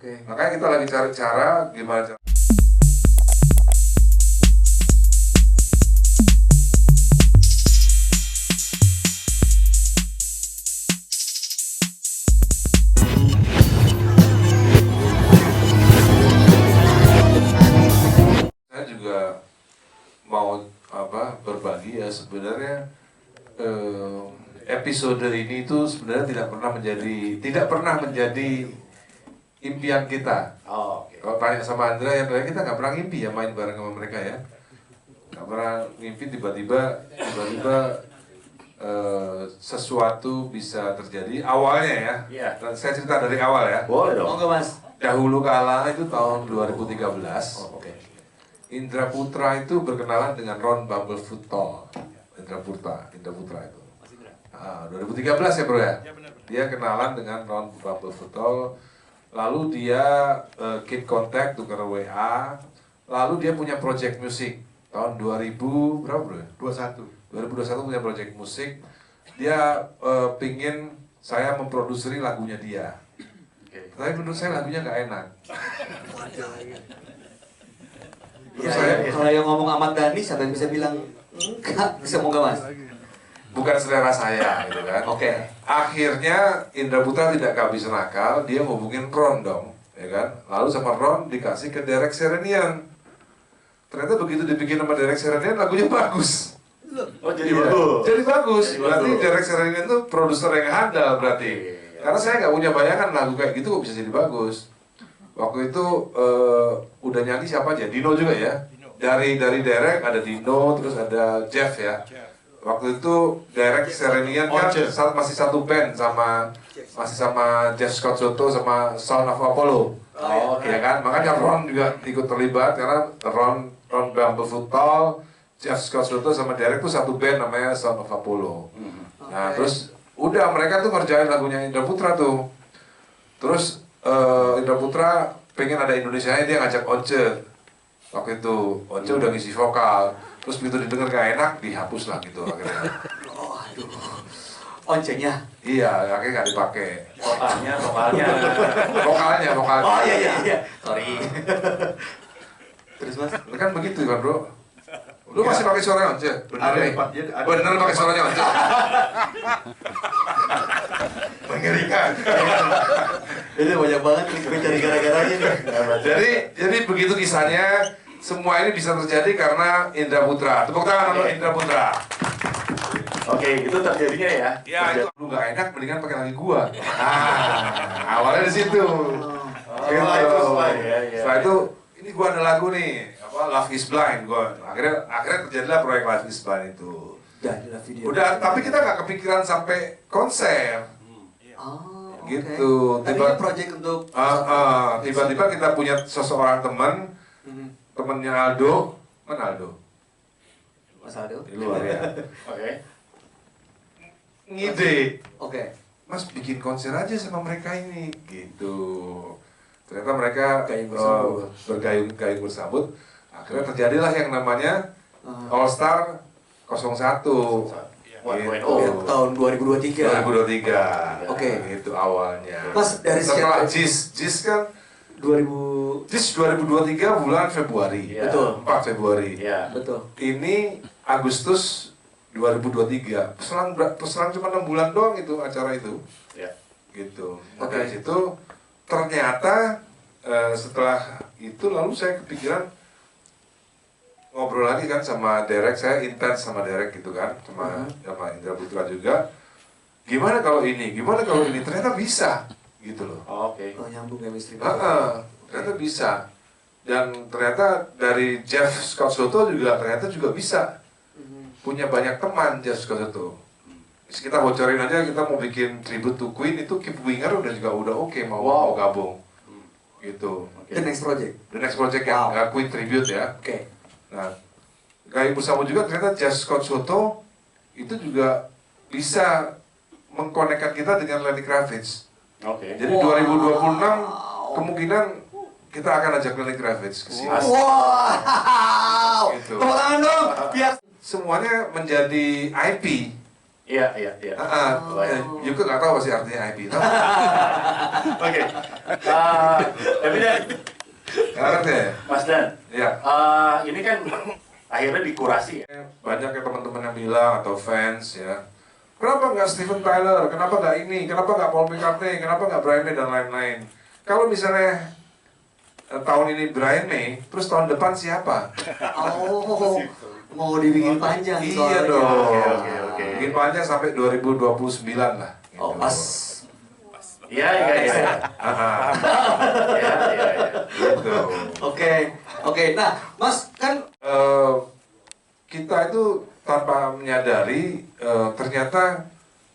Makanya kita lagi cari cara gimana cara. Saya juga mau berbagi ya sebenarnya episode ini itu sebenarnya tidak pernah menjadi impian kita. Kalau tanya sama Andra ya kita nggak pernah ngimpi ya main bareng sama mereka ya. Nggak pernah ngimpi tiba-tiba sesuatu bisa terjadi awalnya ya. Dan saya cerita dari awal ya. Boleh dong. Oke, Mas. Dahulu kala itu tahun 2013. Indra Putra itu berkenalan dengan Ron Bumblefoot Tall. Indra Putra itu. 2013 ya bro ya? Dia kenalan dengan Ron Bumblefoot Tall. Lalu dia keep contact, tukar WA. Lalu dia punya project musik tahun 2000 berapa bro ya? 2021 punya project musik. Dia pingin saya memproduksi lagunya dia. Tapi menurut saya lagunya nggak enak. Kalau yang ngomong Ahmad Dhani, siapa yang bisa bilang enggak? Bisa mau nggak Mas? Bukan selera saya gitu kan. Akhirnya Indra Putra tidak kehabisan akal, dia hubungin Ron dong, ya kan. Lalu sama Ron dikasih ke Derek Serenian. Ternyata begitu dibikin sama Derek Serenian lagunya bagus. Jadi bagus. Jadi bagus. Berarti Derek Serenian itu produser yang handal berarti. Karena saya nggak punya bayangan lagu kayak gitu kok bisa jadi bagus. Waktu itu udah nyanyi siapa aja? Dino juga ya. Dari Derek ada Dino, terus ada Jeff ya. Waktu itu Derek Serenian kan masih satu band masih sama Jeff Scott Soto sama Son of Apollo. Ya kan? Makanya Ron juga ikut terlibat karena Ron Bumblefoot Tall, Jeff Scott Soto sama Derek tuh satu band namanya Son of Apollo. Nah terus udah mereka tuh ngerjain lagunya Indra Putra tuh. Terus Indra Putra pengen ada Indonesianya, dia ngajak Once. Waktu itu Once udah ngisi vokal. Terus begitu didengar gak enak, dihapus lah gitu akhirnya. Oncenya? Iya, akhirnya gak dipakai. Vokalnya. Vokalnya. Oh iya. Sorry. Terus Mas? Kan begitu kan bro? Lu masih pakai suara Once? Bener pakai suaranya Once? Mengerikan. Ini banyak banget gue cari gara-garanya nih. Jadi begitu kisahnya, semua ini bisa terjadi karena Indra Putra. Tepuk tangan untuk Indra Putra. Oke, itu terjadinya ya? Ya itu lu nggak enak, mendingan pakai lagi gua. Awalnya di situ. Setelah itu, ini gua ada lagu nih, Love Is Blind. Akhirnya terjadilah proyek Love Is Blind itu. Udah, tapi kita nggak kepikiran sampai konser. Gitu. Tiba project untuk tiba-tiba kita punya seseorang temennya Aldo, mana Aldo? Mas Aldo Di luar ya. Ngide. Mas bikin konser aja sama mereka ini, gitu. Ternyata mereka bergayung bersambut. Akhirnya terjadilah yang namanya All Star 01. Tahun 2023. Gitu awalnya. Mas dari setelah JIS kan 2023 bulan Februari. Betul. 4 Februari. Betul. Ini Agustus 2023. Peselang cuma 6 bulan doang itu acara itu. Gitu. Dari situ ternyata setelah itu lalu saya kepikiran ngobrol lagi kan sama Derek, saya intens sama Derek gitu kan, sama Indra Putra juga. Gimana kalau ini? Ternyata bisa, gitu loh. Nyambung chemistry. Ternyata bisa. Dan ternyata dari Jeff Scott Soto ternyata juga bisa. Punya banyak teman Jeff Scott Soto. Kita bocorin aja, kita mau bikin tribute to Queen itu Keep Winger udah oke, mau gabung. Gitu. The next project yang Queen tribute ya. Nah, gayung bersama juga ternyata Jeff Scott Soto itu juga bisa mengkonekkan kita dengan Lenny Kravitz. Jadi 2026 kemungkinan kita akan ajak Lenny Kravitz ke sini. Gitu. Tepuk tangan dong, biar semuanya menjadi IP. Iya. Yuka nggak tahu pasti artinya IP. Oke. Tapi Dan, Nggak ngerti ya? Mas Dan, Iya. ini kan akhirnya dikurasi ya. Banyak ya teman-teman yang bilang atau fans ya, kenapa nggak Steven Tyler, kenapa nggak ini, kenapa nggak Paul McCartney, kenapa nggak Brian May dan lain-lain. Kalau misalnya tahun ini Brian May, terus tahun depan siapa? Oh, mau dibikin panjang Iya soalnya. dong. Oke. Bikin panjang sampai 2029 lah. Gitu. Oh, pas. Iya. Ah, Iya. gitu. Oke. Nah, Mas kan Kita itu tanpa menyadari ternyata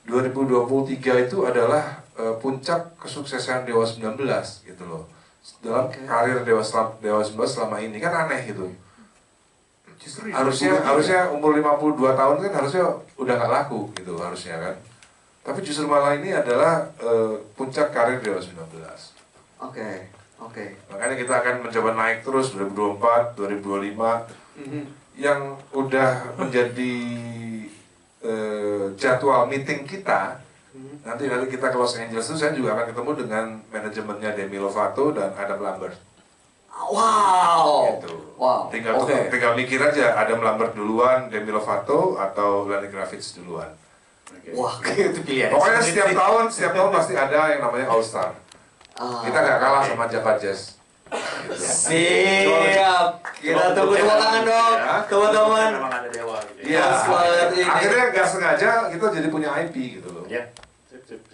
2023 itu adalah puncak kesuksesan Dewa 19 gitu loh. Dalam karir Dewa 19 selama ini kan aneh gitu. Justru Harusnya umur 52 tahun kan harusnya udah nggak laku gitu harusnya kan. Tapi justru malah ini adalah puncak karir Dewa 19. Oke. Makanya kita akan mencoba naik terus 2024, 2025 yang udah menjadi jadwal meeting kita. Nanti kita ke Los Angeles itu saya juga akan ketemu dengan manajemennya Demi Lovato dan Adam Lambert. Wow. Gitu. Wow. Tinggal mikir aja Adam Lambert duluan, Demi Lovato atau Lenny Kravitz duluan. Wah, itu pilihan. Pokoknya setiap tahun pasti ada yang namanya All Star. Kita nggak kalah sama Java Jazz. Gitu. Siap. Kita tunggu tepuk tangan dong, teman-teman. Memang ada Dewa gitu. Iya. Selamat ini. Akhirnya nggak sengaja kita jadi punya IP gitu loh. Ya. Sip.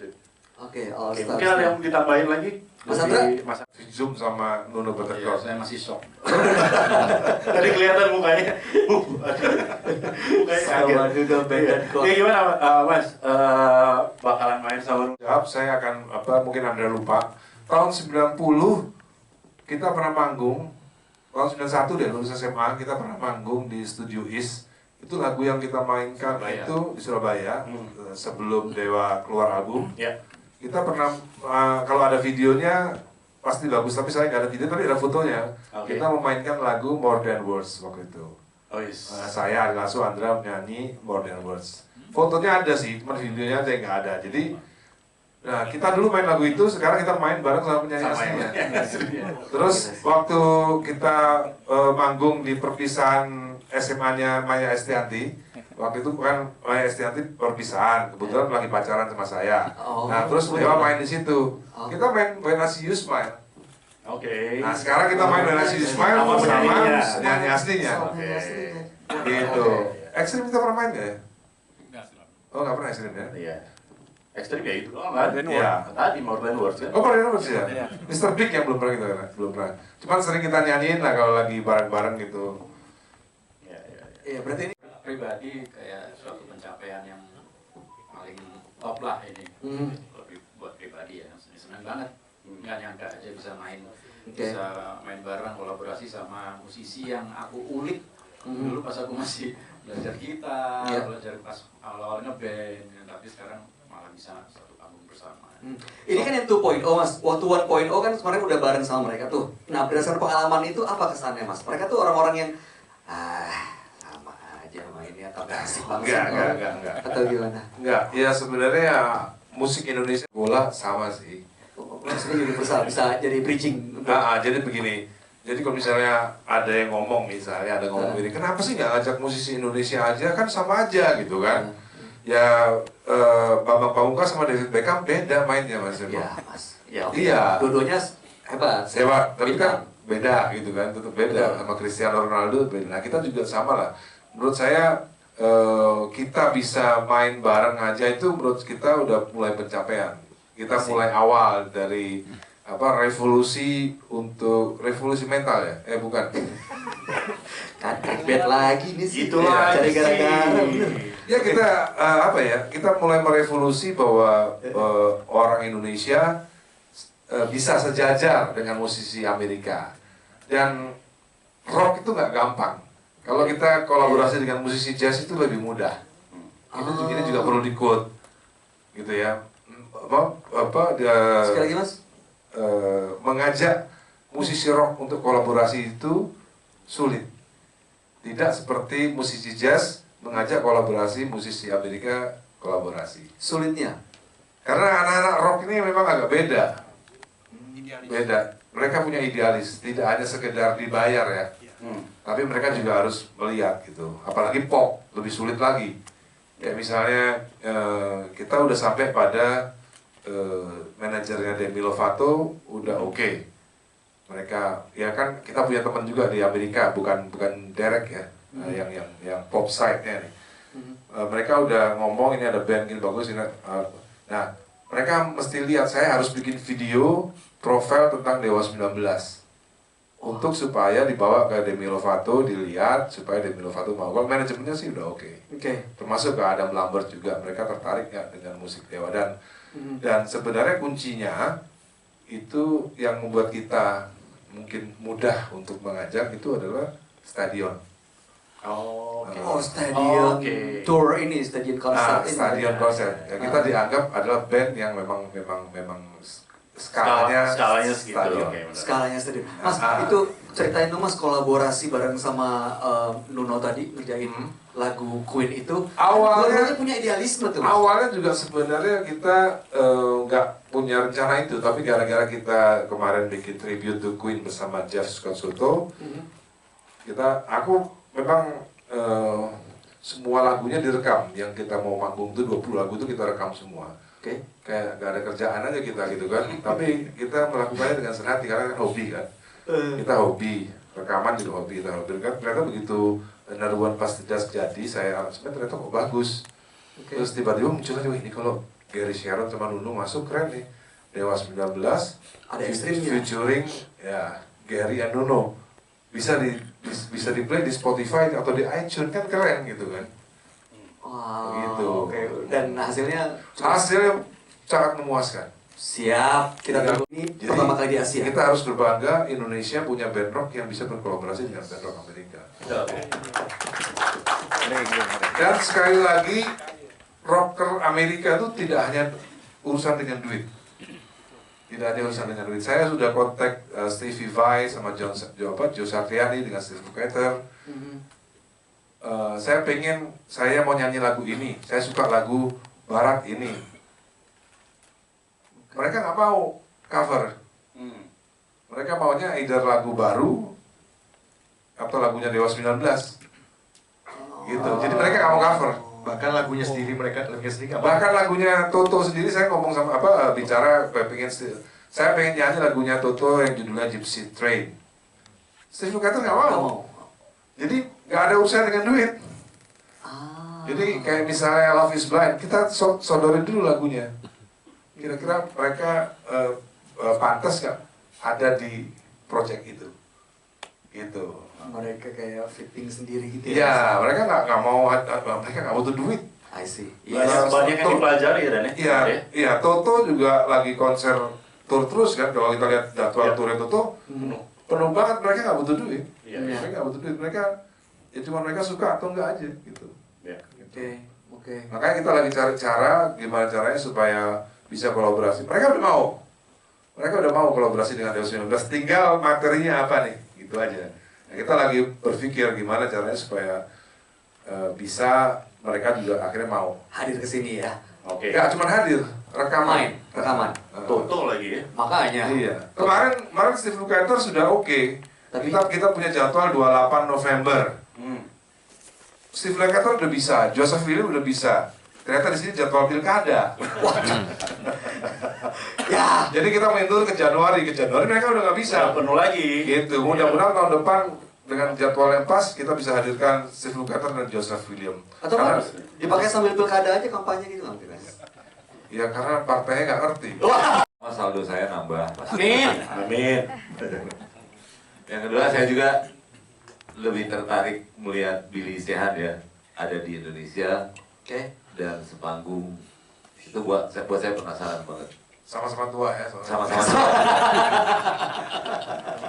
Oke, All Oke, Stars. mungkin ada yang ditambahin lagi? Mas Andra? Mas Zoom sama Nuno Iya, Buttercup. saya masih shock. Tadi kelihatan mukanya. Mukanya Sama kaget. juga Band kok. Ya gimana Mas? Bakalan main sama Jawab, saya akan mungkin Anda lupa. Tahun 90 kita pernah manggung. Tahun 91 deh lulus SMA kita pernah manggung di Studio East. Itu lagu yang kita mainkan Surabaya. itu di Surabaya sebelum Dewa keluar album. Ya. Kita pernah kalau ada videonya pasti bagus, tapi saya nggak ada video, tapi ada fotonya. Oke. Kita memainkan lagu More Than Words waktu itu. Oh yes. Saya Ari Lasso, Andra menyanyi More Than Words. Fotonya ada sih, cuma videonya aja yang nggak ada. Jadi, nah kita dulu main lagu itu, sekarang kita main bareng sama penyanyi aslinya. Terus waktu kita manggung di perpisahan SMA-nya Maya Estianti, waktu itu kan Maya Estianti perpisahan, kebetulan lagi pacaran sama saya. Oh. Nah terus Dewa main di situ. Kita main When I See You Smile. Oke. Nah sekarang kita main When I See You Smile Sama sama penyanyinya. penyanyi aslinya. Oke. Gitu. Ekstrim kita pernah main nggak ya? Enggak sih. Oh nggak pernah ekstrim ya? Iya. Ekstrim ya itu doang kan? Iya. Tadi More Than Words kan? Oh pernah sih ya? Mr. Big yang belum pernah kita kan? Belum pernah. Cuman sering kita nyanyiin lah kalau lagi bareng-bareng gitu. Iya. Iya, berarti ini Pribadi kayak suatu pencapaian yang paling top lah ini. Lebih buat pribadi ya, senang banget. Nggak nyangka aja bisa main, bisa main bareng kolaborasi sama musisi yang aku ulik dulu pas aku masih belajar gitar, belajar pas awal-awal ngeband, ya, tapi sekarang malah bisa satu album bersama. Ini kan yang 2.0 Mas. Waktu 1.0 kan kemarin udah bareng sama mereka tuh. Nah, berdasarkan pengalaman itu apa kesannya Mas? Mereka tuh orang-orang yang sama aja mainnya tapi asik banget. Enggak. Atau gimana? Enggak, ya sebenarnya ya musik Indonesia bola sama sih. Maksudnya universal bisa jadi bridging. Jadi begini, jadi kalau misalnya ada yang ngomong misalnya, ada ngomong ini, kenapa sih nggak ngajak musisi Indonesia aja, kan sama aja gitu kan. Ya Bambang Pamungkas sama David Beckham beda mainnya Mas. Ya, Mas. Ya, oke. Iya. Dua-duanya hebat. Sewa, tapi Bintang. kan beda gitu kan, tetap beda. Sama Cristiano Ronaldo beda. Nah kita juga sama lah. Menurut saya kita bisa main bareng aja itu menurut kita udah mulai pencapaian. Kita mulai awal dari revolusi untuk revolusi mental ya? Bukan. Kan bed lagi nih sih. Itu lagi Cari gara-gara. sih. Ya kita kita mulai merevolusi bahwa orang Indonesia bisa sejajar dengan musisi Amerika, dan rock itu nggak gampang. Kalau kita kolaborasi dengan musisi jazz itu lebih mudah. Ini juga perlu di-quote, gitu ya. Sekali lagi Mas. Mengajak musisi rock untuk kolaborasi itu sulit. Tidak seperti musisi jazz mengajak kolaborasi musisi Amerika kolaborasi. Sulitnya? Karena anak-anak rock ini memang agak beda. Beda. Mereka punya idealis, tidak hanya sekedar dibayar ya. Tapi mereka juga harus melihat gitu. Apalagi pop, lebih sulit lagi. Kayak misalnya kita udah sampai pada manajernya Demi Lovato udah oke. Mereka ya kan kita punya teman juga di Amerika, bukan Derek ya, yang pop side-nya nih. Mereka udah ngomong ini ada band gini bagus ini. Nah, mereka mesti lihat saya harus bikin video profil tentang Dewa 19 untuk supaya dibawa ke Demi Lovato, dilihat supaya Demi Lovato mau. Kalau manajemennya sih udah oke. Termasuk ke Adam Lambert juga, mereka tertarik nggak dengan musik Dewa dan sebenarnya kuncinya itu yang membuat kita mungkin mudah untuk mengajak itu adalah stadion. Stadion tour ini, stadion konser. Stadion konser. Ya, kita dianggap adalah band yang memang skalanya segitu. stadion. Skalanya stadion. Mas, itu ceritain dong Mas kolaborasi bareng sama Nuno tadi ngerjain lagu Queen itu. Awalnya punya idealisme tuh Mas. Awalnya juga sebenarnya kita nggak punya rencana itu, tapi gara-gara kita kemarin bikin tribute to Queen bersama Jeff Scott Soto, aku memang semua lagunya direkam. Yang kita mau manggung itu 20 lagu itu kita rekam semua. Kayak gak ada kerjaan aja kita gitu kan. Tapi kita melakukannya dengan senang hati karena kan hobi kan. Kita hobi, rekaman juga hobi kita hobi kan. Ternyata begitu Naruan Pas Tedas jadi, saya sebenarnya ternyata kok bagus. Terus tiba-tiba muncul aja, ini kalau Gary Sharon sama Nuno masuk keren nih. Dewa 19 ada ekstrimnya featuring ya Gary and Nuno. Bisa di play di Spotify atau di iTunes kan keren gitu kan. Gitu. Dan hasilnya sangat memuaskan. Siap, kita tunggu ini pertama kali di Asia. Kita harus berbangga Indonesia punya band rock yang bisa berkolaborasi dengan band rock Amerika. Dan sekali lagi rocker Amerika itu tidak hanya urusan dengan duit. Tidak hanya urusan dengan duit. Saya sudah kontak Stevie Vai sama Joe Satriani dengan Steve Lukather. Saya mau nyanyi lagu ini. Saya suka lagu barat ini. Mereka nggak mau cover. Mereka maunya either lagu baru atau lagunya Dewa 19. Gitu. Jadi mereka nggak mau cover. Bahkan lagunya sendiri Bahkan lagunya Toto sendiri saya ngomong sama saya pengen nyanyi lagunya Toto yang judulnya Gypsy Train. Steve Lukather nggak mau. Jadi nggak ada urusan dengan duit. Jadi kayak misalnya Love Is Blind, kita sodorin dulu lagunya. Kira-kira mereka pantas nggak ada di project itu. Gitu. Mereka kayak fitting sendiri gitu ya? Iya, mereka nggak mau, mereka nggak butuh duit. I see. Banyak yang dipelajari ya Dan ya? Iya, Toto juga lagi konser tour terus kan. Kalau kita lihat jadwal turnya Toto, penuh banget, mereka nggak butuh duit. Mereka nggak butuh duit, cuma mereka suka atau enggak aja gitu. Oke. Makanya kita lagi cari cara, gimana caranya supaya bisa kolaborasi. Mereka udah mau kolaborasi dengan Dewa 19, tinggal materinya apa nih, gitu aja. Nah, kita lagi berpikir gimana caranya supaya bisa mereka juga akhirnya mau hadir ke sini ya. Nggak cuma hadir, rekaman. Toto lagi ya. Makanya. Iya. Kemarin Steve Lukather sudah oke. Tapi kita punya jadwal 28 November. Steve Lukather udah bisa, Joseph William udah bisa. Ternyata di sini jadwal pilkada. Ya. Jadi kita main dulu ke Januari mereka udah nggak bisa. Penuh lagi. Gitu. Mudah-mudahan tahun depan dengan jadwal yang pas kita bisa hadirkan Steve Lukather dan Joseph William. Atau kan dipakai sambil pilkada aja kampanye gitu kan? Ya karena partainya nggak ngerti. Mas saldo saya nambah. Amin. Yang kedua saya juga lebih tertarik melihat Billy Sheehan ya ada di Indonesia. Dan sepanggung itu buat saya penasaran banget. Sama-sama tua ya. Sama-sama tua.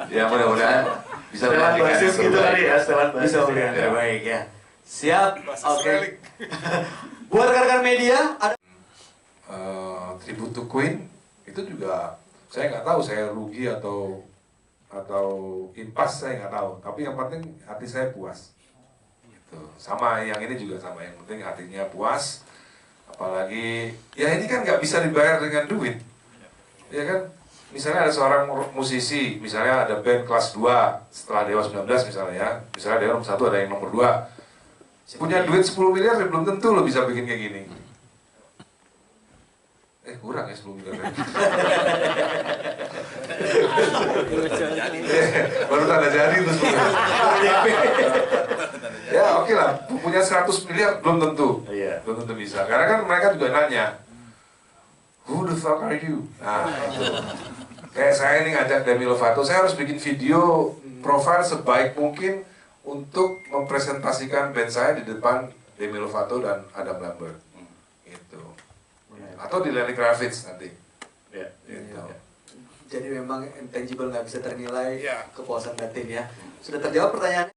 Ya mudah-mudahan bisa memberikan yang gitu kali ya, Bisa memberikan yang terbaik ya. Siap. Oke. Buat rekan-rekan media ada Tribute to Queen itu juga saya nggak tahu saya rugi atau impas, saya nggak tahu, tapi yang penting hati saya puas gitu. Sama yang ini juga sama, yang penting hatinya puas Apalagi, ya ini kan nggak bisa dibayar dengan duit. Ya kan, misalnya ada seorang musisi, misalnya ada band kelas 2 setelah Dewa 19 misalnya ya, misalnya Dewa nomor 1 ada yang nomor 2, punya duit 10 miliar ya belum tentu lo bisa bikin kayak gini. Kurang ya 10 miliar. Baru tanda jadi terus. Ya oke lah, punya 100 miliar belum tentu. Belum tentu bisa. Karena kan mereka juga nanya, who the fuck are you? Nah, kayak saya ini ngajak Demi Lovato, saya harus bikin video profile sebaik mungkin untuk mempresentasikan band saya di depan Demi Lovato dan Adam Lambert. Gitu. Atau di Lenny Kravitz nanti. Gitu. Jadi memang intangible nggak bisa ternilai kepuasan batin ya. Sudah terjawab pertanyaannya?